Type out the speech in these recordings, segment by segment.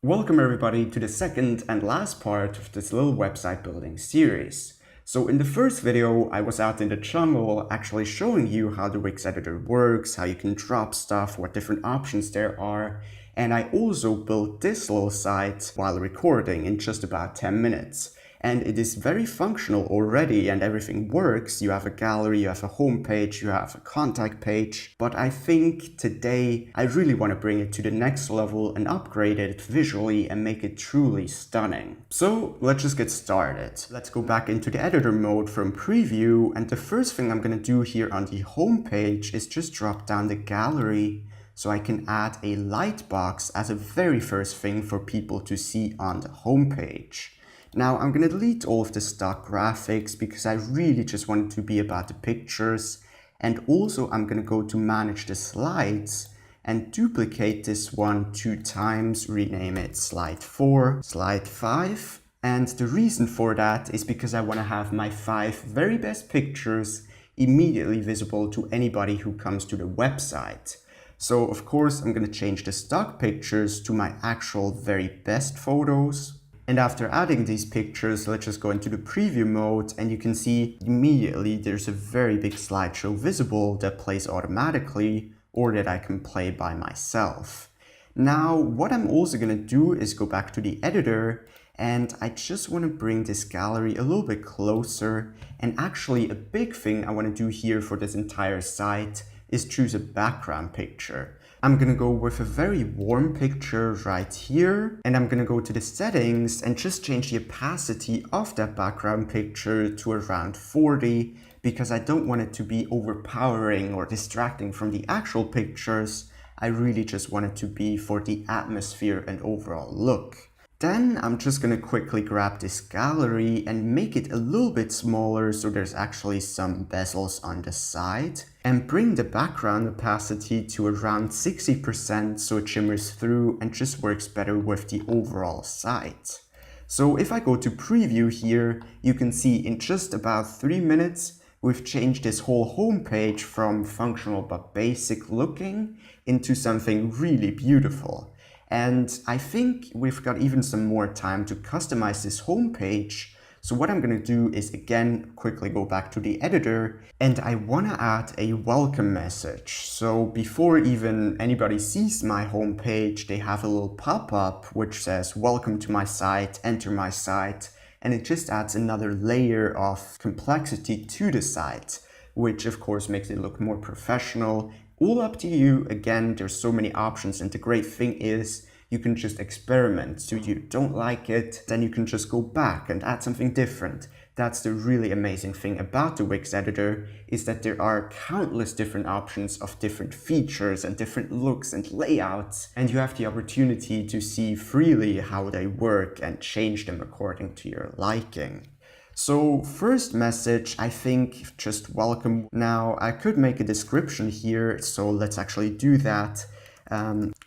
Welcome everybody to the second and last part of this little website building series. So in the first video, I was out in the jungle actually showing you how the Wix editor works, how you can drop stuff, what different options there are. And I also built this little site while recording in just about 10 minutes. And it is very functional already and everything works. You have a gallery, you have a home page, you have a contact page. But I think today I really want to bring it to the next level and upgrade it visually and make it truly stunning. So let's just get started. Let's go back into the editor mode from preview, and the first thing I'm going to do here on the home page is just drop down the gallery so I can add a light box as a very first thing for people to see on the home page. Now I'm going to delete all of the stock graphics because I really just want it to be about the pictures. And also I'm going to go to manage the slides and duplicate this one 2 times, rename it slide 4, slide 5. And the reason for that is because I want to have my 5 very best pictures immediately visible to anybody who comes to the website. So of course I'm going to change the stock pictures to my actual very best photos. And after adding these pictures, let's just go into the preview mode, and you can see immediately there's a very big slideshow visible that plays automatically or that I can play by myself. Now, what I'm also going to do is go back to the editor, and I just want to bring this gallery a little bit closer. And actually a big thing I want to do here for this entire site is choose a background picture. I'm gonna go with a very warm picture right here, and I'm gonna go to the settings and just change the opacity of that background picture to around 40 because I don't want it to be overpowering or distracting from the actual pictures. I really just want it to be for the atmosphere and overall look. Then I'm just going to quickly grab this gallery and make it a little bit smaller so there's actually some bezels on the side, and bring the background opacity to around 60% so it shimmers through and just works better with the overall site. So if I go to preview here, you can see in just about 3 minutes we've changed this whole homepage from functional but basic looking into something really beautiful. And I think we've got even some more time to customize this homepage. So what I'm going to do is again quickly go back to the editor, and I want to add a welcome message. So before even anybody sees my homepage, they have a little pop-up which says welcome to my site, enter my site, and it just adds another layer of complexity to the site, which of course makes it look more professional. All up to you. Again, there's so many options, and the great thing is you can just experiment. So you don't like it, then you can just go back and add something different. That's the really amazing thing about the Wix editor, is that there are countless different options of different features and different looks and layouts, and you have the opportunity to see freely how they work and change them according to your liking. So first message, I think just welcome. Now I could make a description here, so let's actually do that.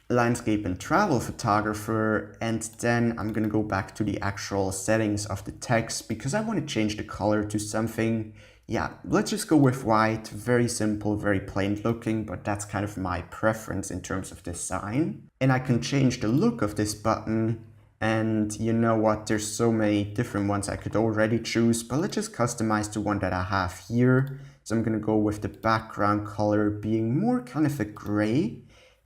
Landscape and travel photographer, and then I'm gonna go back to the actual settings of the text because I want to change the color to something, yeah, let's just go with white. Very simple, very plain looking, but that's kind of my preference in terms of design. And I can change the look of this button. And you know what, there's so many different ones I could already choose, but let's just customize the one that I have here. So I'm gonna go with the background color being more kind of a gray.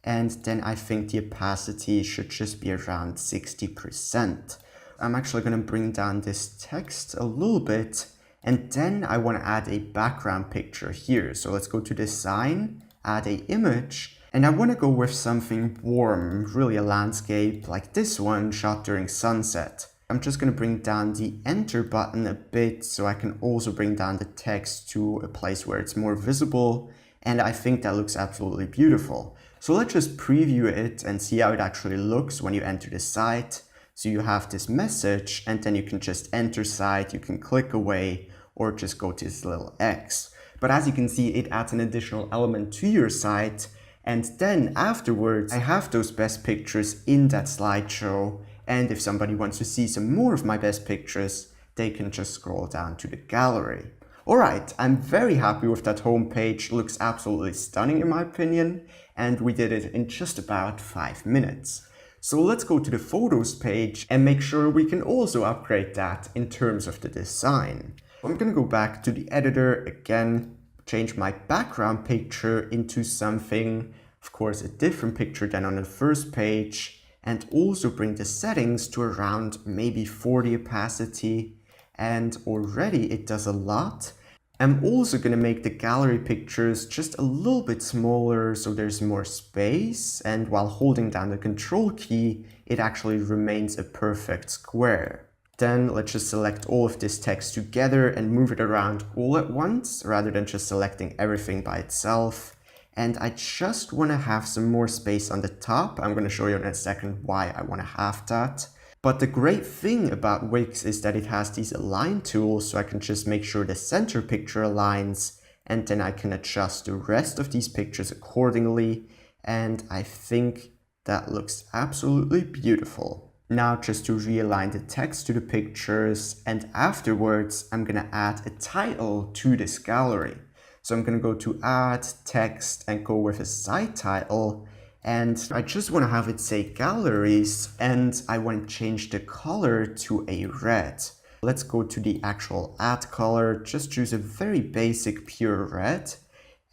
And then I think the opacity should just be around 60%. I'm actually gonna bring down this text a little bit, and then I wanna add a background picture here. So let's go to design, add a image. And I want to go with something warm, really a landscape like this one shot during sunset. I'm just going to bring down the enter button a bit so I can also bring down the text to a place where it's more visible. And I think that looks absolutely beautiful. So let's just preview it and see how it actually looks when you enter the site. So you have this message, and then you can just enter site, you can click away or just go to this little X. But as you can see, it adds an additional element to your site. And then afterwards, I have those best pictures in that slideshow. And if somebody wants to see some more of my best pictures, they can just scroll down to the gallery. Alright, I'm very happy with that homepage. Looks absolutely stunning in my opinion. And we did it in just about 5 minutes. So let's go to the Photos page and make sure we can also upgrade that in terms of the design. I'm gonna go back to the editor again, change my background picture into something, of course, a different picture than on the first page, and also bring the settings to around maybe 40 opacity. And already it does a lot. I'm also going to make the gallery pictures just a little bit smaller so there's more space, and while holding down the control key, it actually remains a perfect square. Then let's just select all of this text together and move it around all at once, rather than just selecting everything by itself. And I just want to have some more space on the top. I'm going to show you in a second why I want to have that. But the great thing about Wix is that it has these align tools, so I can just make sure the center picture aligns, and then I can adjust the rest of these pictures accordingly. And I think that looks absolutely beautiful. Now just to realign the text to the pictures, and afterwards I'm gonna add a title to this gallery. So I'm gonna go to Add, Text, and go with a site title. And I just want to have it say galleries, and I want to change the color to a red. Let's go to the actual add color, just choose a very basic pure red.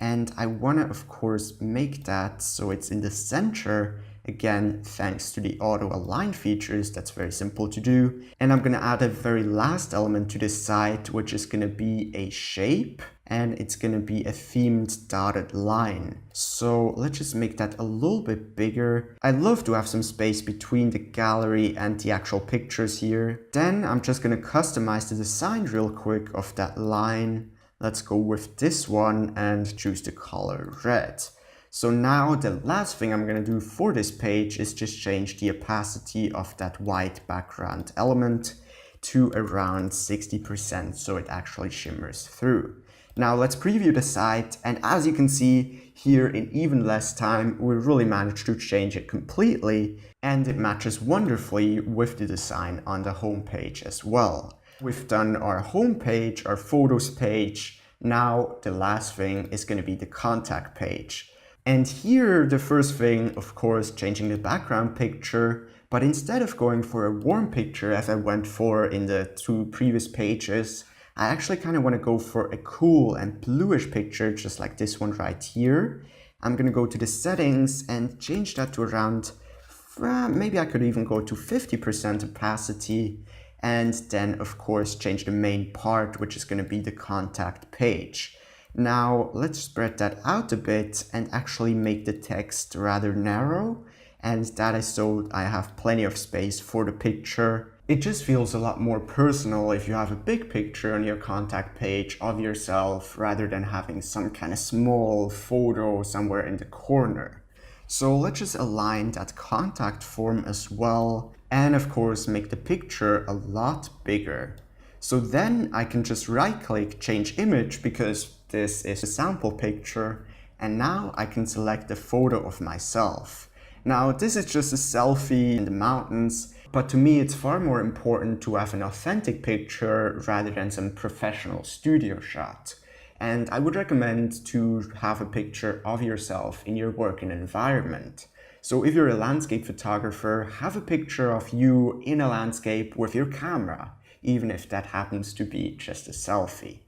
And I want to, of course, make that so it's in the center. Again, thanks to the auto align features, that's very simple to do. And I'm going to add a very last element to this site, which is going to be a shape, and it's going to be a themed dotted line. So let's just make that a little bit bigger. I love to have some space between the gallery and the actual pictures here. Then I'm just going to customize the design real quick of that line. Let's go with this one and choose the color red. So now the last thing I'm going to do for this page is just change the opacity of that white background element to around 60% so it actually shimmers through. Now let's preview the site, and as you can see here, in even less time we really managed to change it completely, and it matches wonderfully with the design on the home page as well. We've done our home page, our photos page. Now the last thing is going to be the contact page. And here, the first thing, of course, changing the background picture, but instead of going for a warm picture as I went for in the two previous pages, I actually kind of want to go for a cool and bluish picture, just like this one right here. I'm going to go to the settings and change that to around, maybe I could even go to 50% opacity, and then, of course, change the main part, which is going to be the contact page. Now let's spread that out a bit and actually make the text rather narrow, and that is so I have plenty of space for the picture. It just feels a lot more personal if you have a big picture on your contact page of yourself rather than having some kind of small photo somewhere in the corner. So let's just align that contact form as well, and of course make the picture a lot bigger. So then I can just right click, change image, because this is a sample picture, and now I can select a photo of myself. Now this is just a selfie in the mountains, but to me it's far more important to have an authentic picture rather than some professional studio shot. And I would recommend to have a picture of yourself in your working environment. So if you're a landscape photographer, have a picture of you in a landscape with your camera, even if that happens to be just a selfie.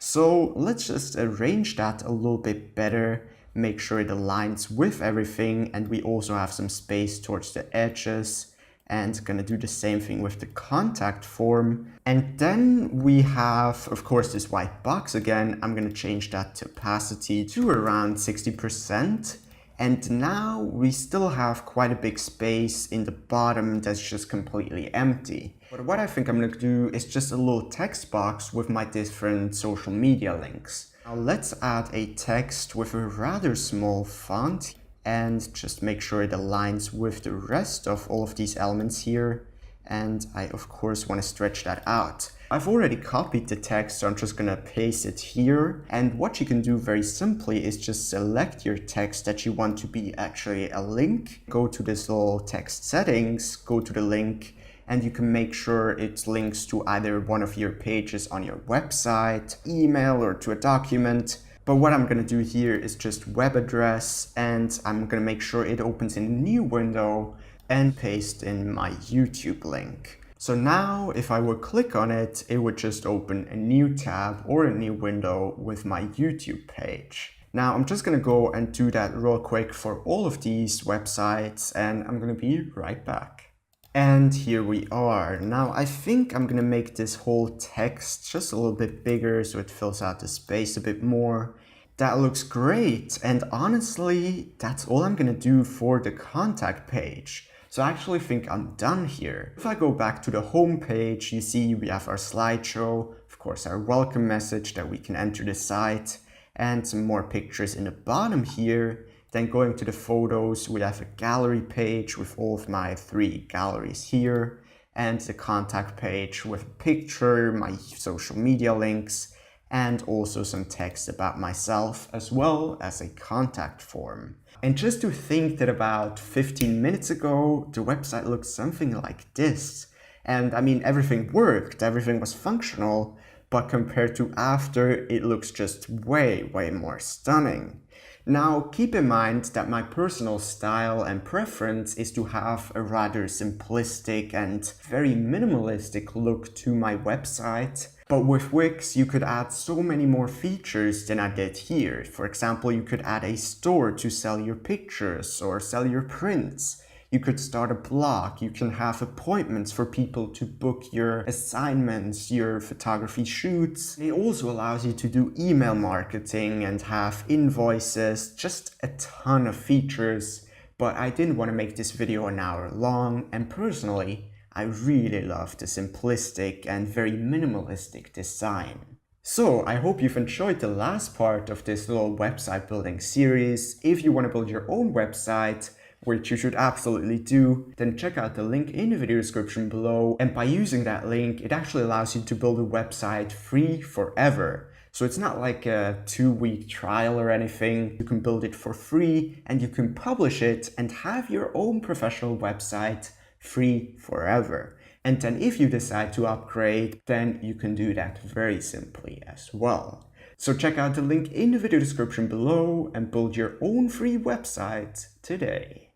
So let's just arrange that a little bit better, make sure it aligns with everything, and we also have some space towards the edges, and gonna do the same thing with the contact form. And then we have, of course, this white box again. I'm gonna change that to opacity to around 60%. And now we still have quite a big space in the bottom that's just completely empty. But what I think I'm going to do is just a little text box with my different social media links. Now let's add a text with a rather small font and just make sure it aligns with the rest of all of these elements here. And I of course want to stretch that out. I've already copied the text, so I'm just gonna paste it here. And what you can do very simply is just select your text that you want to be actually a link. Go to this little text settings, go to the link, and you can make sure it links to either one of your pages on your website, email, or to a document. But what I'm gonna do here is just web address, and I'm gonna make sure it opens in a new window. and paste in my YouTube link. So now if I would click on it, it would just open a new tab or a new window with my YouTube page. Now I'm just gonna go and do that real quick for all of these websites, and I'm gonna be right back. And here we are. Now I think I'm gonna make this whole text just a little bit bigger so it fills out the space a bit more. That looks great, and honestly, that's all I'm gonna do for the contact page. So I actually think I'm done here. If I go back to the home page, you see we have our slideshow, of course our welcome message that we can enter the site, and some more pictures in the bottom here. Then going to the photos, we have a gallery page with all of my 3 galleries here, and the contact page with a picture, my social media links, and also some text about myself, as well as a contact form. And just to think that about 15 minutes ago, the website looked something like this. And I mean, everything worked, everything was functional, but compared to after, it looks just way more stunning. Now, keep in mind that my personal style and preference is to have a rather simplistic and very minimalistic look to my website. But with Wix, you could add so many more features than I did here. For example, you could add a store to sell your pictures or sell your prints. You could start a blog, you can have appointments for people to book your assignments, your photography shoots. It also allows you to do email marketing and have invoices, just a ton of features. But I didn't want to make this video an hour long, and personally, I really love the simplistic and very minimalistic design. So I hope you've enjoyed the last part of this little website building series. If you want to build your own website, which you should absolutely do, then check out the link in the video description below. And by using that link, it actually allows you to build a website free forever. So it's not like a 2-week trial or anything. You can build it for free and you can publish it and have your own professional website free forever. And then if you decide to upgrade, then you can do that very simply as well. So check out the link in the video description below and build your own free website today.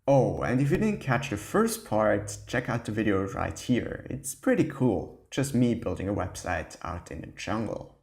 Oh, and if you didn't catch the first part, check out the video right here. It's pretty cool, just me building a website out in the jungle.